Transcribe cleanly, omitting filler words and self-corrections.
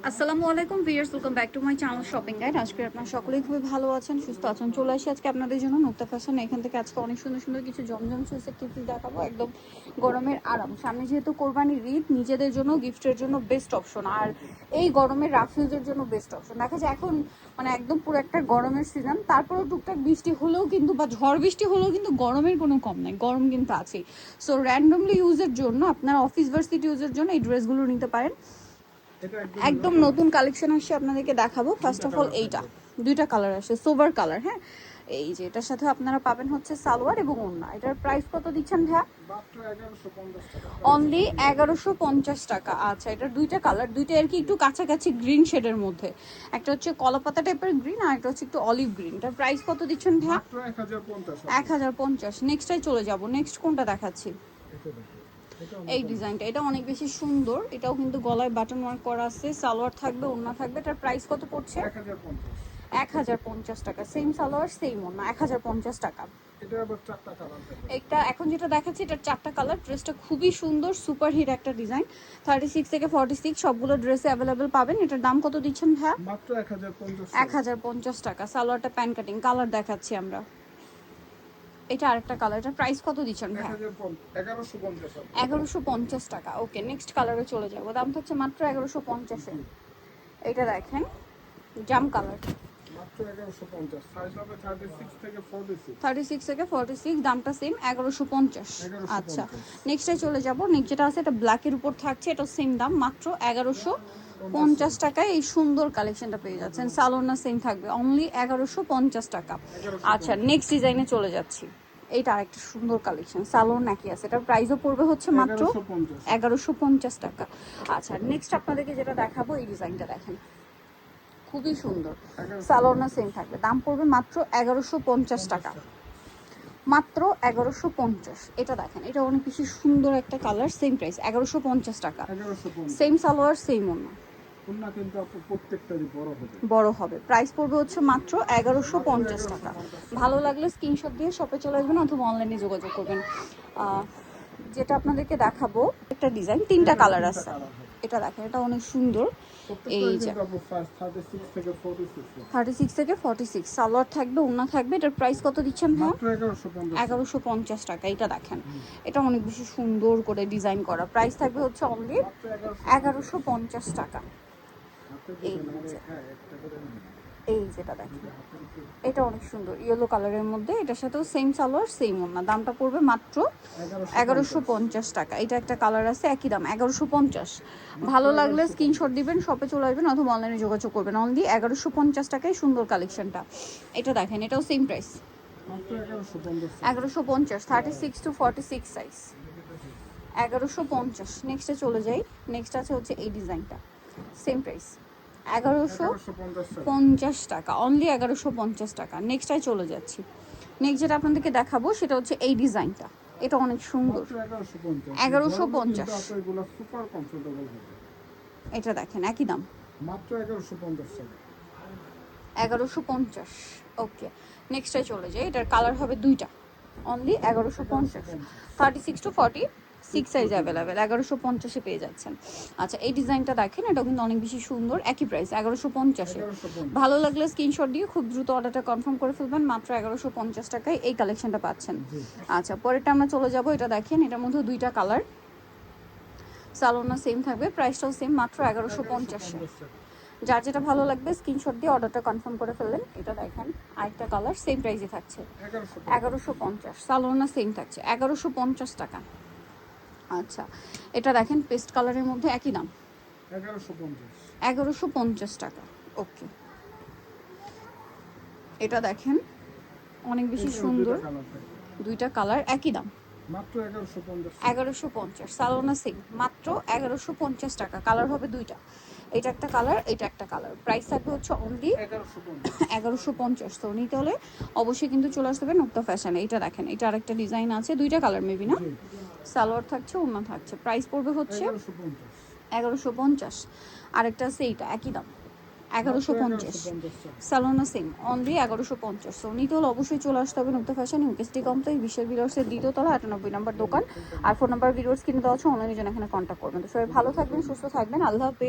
আসসালামু আলাইকুম viewers, welcome back to my channel shopping guide. আজকে আপনারা সকলেই খুবই ভালো আছেন, সুস্থ আছেন। চলে আসি আজকে আপনাদের জন্য নুক্তা ফ্যাশন। এখান থেকে আজকে অনেক সুন্দর সুন্দর কিছু জমজম সুইসের টিপস দেখাবো, একদম গরমের আরাম। সামনে যেহেতু কোরবানির ঈদ, নিজেদের জন্য গিফটের জন্য বেস্ট অপশন, আর এই গরমের রাফিউজের জন্য বেস্ট অপশন। দেখা যায় এখন মানে একদম পুরো একটা গরমের সিজন, তারপরেও টুকটাক বৃষ্টি হলেও কিন্তু বা ঝড় বৃষ্টি হলেও কিন্তু গরমের কোনো কম নাই, গরম কিন্তু আছেই। সো র্যান্ডমলি ইউজের জন্য, আপনার অফিস ভার্সিটি ইউজের জন্য এই ড্রেসগুলো নিতে পারেন। একদম নতুন কালেকশন আসছে, আপনাদেরকে দেখাবো। ফার্স্ট অফ অল এইটা দুইটা কালার আসে, সোবার কালার। হ্যাঁ, এই যে এটার সাথে আপনারা পাবেন হচ্ছে সালোয়ার এবং ওড়না। এটার প্রাইস কত দিচ্ছেন ভাইয়া? অনলি 1150 টাকা। আচ্ছা, এটার দুইটা কালার, দুইটা আর কি একটু কাছাকাছি গ্রিন শেডের মধ্যে। একটা হচ্ছে কলাপাতা টাইপের গ্রিন, আর একটা হচ্ছে একটু অলিভ গ্রিন। এটার প্রাইস কত দিচ্ছেন ভাইয়া? 1050। নেক্সটটাই চলে যাব। নেক্সট কোনটা দেখাচ্ছি? এই ডিজাইনটা, এটা অনেক বেশি সুন্দর। এটাও কিন্তু গলায় বাটন ওয়ার্ক করা আছে, সালোয়ার থাকবে, ওড়না থাকবে। এটার প্রাইস কত পড়ছে? 1050 টাকা। সেম সালোয়ার সেম ওড়না, 1050 টাকা। এটা এখন যেটা দেখাচ্ছি এটার 4টা কালার। ড্রেসটা খুবই সুন্দর, সুপার হিট একটা ডিজাইন। 36 থেকে 46 সবগুলো ড্রেসে অ্যাভেলেবেল পাবেন। এটার দাম কত দিচ্ছেন ভাইয়া? মাত্র 1050 টাকা। সালোয়ারটা প্যান কাটিং কালার দেখাচ্ছি আমরা। এটা আরেকটা কালার। এটার প্রাইস কত দিচ্ছেন ভাই? 1150 টাকা। ওকে, নেক্সট কালারে চলে যাবো। দাম হচ্ছে মাত্র 1150-এ। এটা দেখেন জাম কালার, মাত্র 1150। সাইজ হবে 36 থেকে 46। 36 থেকে 46, দামটা সেম 1150। আচ্ছা, নেক্সটে চলে যাব। নেক্সট যেটা আছে এটা ব্ল্যাকের উপর থাকছে, এটা সেম দাম মাত্র 1150 টাকায়। এই সুন্দর কালেকশনটা পেয়ে যাচ্ছেন। সালোনা সেম থাকবে, অনলি 1150 টাকা। আচ্ছা, নেক্সট ডিজাইনে চলে যাচ্ছি। এইটা আরেকটা সুন্দর কালেকশন, সালোন নাকি আছে। এটার প্রাইসও পড়বে হচ্ছে মাত্র 1150 টাকা। আচ্ছা, নেক্সট আপনাদেরকে যেটা দেখাবো এই ডিজাইনটা দেখেন, খুবই সুন্দর। সালোনা সেম থাকবে, দাম পড়বে মাত্র 1150 টাকা। মাত্র 1150। এটা দেখেন, এটা অনেক বেশি সুন্দর একটা কালার, সেম প্রাইস 1150 টাকা। সেম সালোয়ার সেম ওড়না, কিন্তু প্রত্যেকটারই বড় হবে। প্রাইস পড়বে হচ্ছে মাত্র 1150 টাকা। ভালো লাগলে স্ক্রিনশট দিয়ে শপে চলে আসবেন অথবা অনলাইনে যোগাযোগ করবেন। যেটা আপনাদেরকে দেখাবো একটা ডিজাইন, 3টা কালার আছে। এটা দেখেন, এটা অনেক সুন্দর। এই যে 36 থেকে 46 সালোয়ার থাকবে, ওড়না থাকবে। এটার প্রাইস কত দিচ্ছেন ভাই? 1150 টাকা। এটা দেখেন, এটা অনেক বেশি সুন্দর করে ডিজাইন করা। প্রাইস থাকবে হচ্ছে অনলি 1150 টাকা। এই যেটা দেখেন, এটা অনেক সুন্দর ইয়েলো কালারের মধ্যে। এটার সাথেও সেম সালোয়ার সেম ওড়না। দামটা পড়বে মাত্র 1150 টাকা। এটা একটা কালার আছে, একই দাম 1150। ভালো লাগলে স্ক্রিনশট দিবেন, শপে চলে আসবেন অথবা অনলাইনে যোগাযোগ করবেন। অনলি 1150 টাকায় সুন্দর কালেকশনটা। এটা দেখেন, এটাও সেম প্রাইস 1150। 36 to 46 size 1150। নেক্সটে চলে যাই। নেক্সট আছে হচ্ছে এই ডিজাইনটা, সেম প্রাইস 1150 টাকা। অনলি 1150 টাকা। নেক্সটটাই চলে যাচ্ছি। নেক্সট যেটা আপনাদেরকে দেখাবো সেটা হচ্ছে এই ডিজাইনটা। এটা অনেক সুন্দর, 1150। এটা দেখেন একই দাম মাত্র 1150 টাকা। 1150। ওকে, নেক্সটটাই চলে যাই। এটার কালার হবে দুইটা, অনলি 1150। 36 to 46 সাইজ অ্যাভেলেবেল, 1150-এ পেয়ে যাচ্ছেন। আচ্ছা, এই ডিজাইনটা দেখেন, এটা কিন্তু অনেক বেশি সুন্দর। একই প্রাইস 1150-এ। ভালো লাগলে স্ক্রিনশট দিয়ে খুব দ্রুত অর্ডারটা কনফার্ম করে ফেলবেন। মাত্র 1150 টাকায় এই কালেকশনটা পাচ্ছেন। আচ্ছা, পরেরটা আমরা চলে যাব। এটা দেখেন, এটার মধ্যে দুইটা কালার, সালোনা সেম থাকবে, প্রাইসটাও সেম মাত্র 1150-এ। যার যেটা ভালো লাগবে স্ক্রিনশট দিয়ে অর্ডারটা কনফার্ম করে ফেললেন। এটা দেখেন আরেকটা কালার, সেম প্রাইসে থাকছে 1150। সালোনা সেম থাকছে 1150 টাকা। আচ্ছা, এটা দেখেন পেস্ট কালারের মধ্যে, একই দাম 1150 টাকা। ওকে, এটা দেখেন অনেক বেশি সুন্দর, দুইটা কালার একই দাম মাত্র 1150। সালোনা সেম মাত্র 1150 টাকা। কালার হবে দুইটা, এটা একটা কালার, এটা একটা কালার। প্রাইস থাকবে হচ্ছে অনলি 1150। তো নিতে হলে অবশ্যই কিন্তু চলে আসতে হবে নুক্তা ফ্যাশনে। এটা দেখেন, এটা আরেকটা ডিজাইন আছে, দুইটা কালার মেবি না, সালোয়ার থাকছে, ওড়না থাকছে। প্রাইস পড়বে হচ্ছে 1150। আরেকটা আছে এইটা, একই দাম 1150। সালোনা সেম, অনলি 1150। সো নিতে হলে অবশ্যই চলে আসতে হবে নুক্তা ফ্যাশন, ইউকেএসটি কমপ্লেক্স, বিশ্বের ভিডিওসের দ্বিতীয় তলা, 98 নম্বর দোকান। আর ফোন নাম্বার ভিডিওস কিনে দেওয়া হচ্ছে, অনলাইনের জন্য এখানে কন্ট্যাক্ট করবেন। তো সবাই ভালো থাকবেন, সুস্থ থাকবেন, আল্লাহ হাফেজ।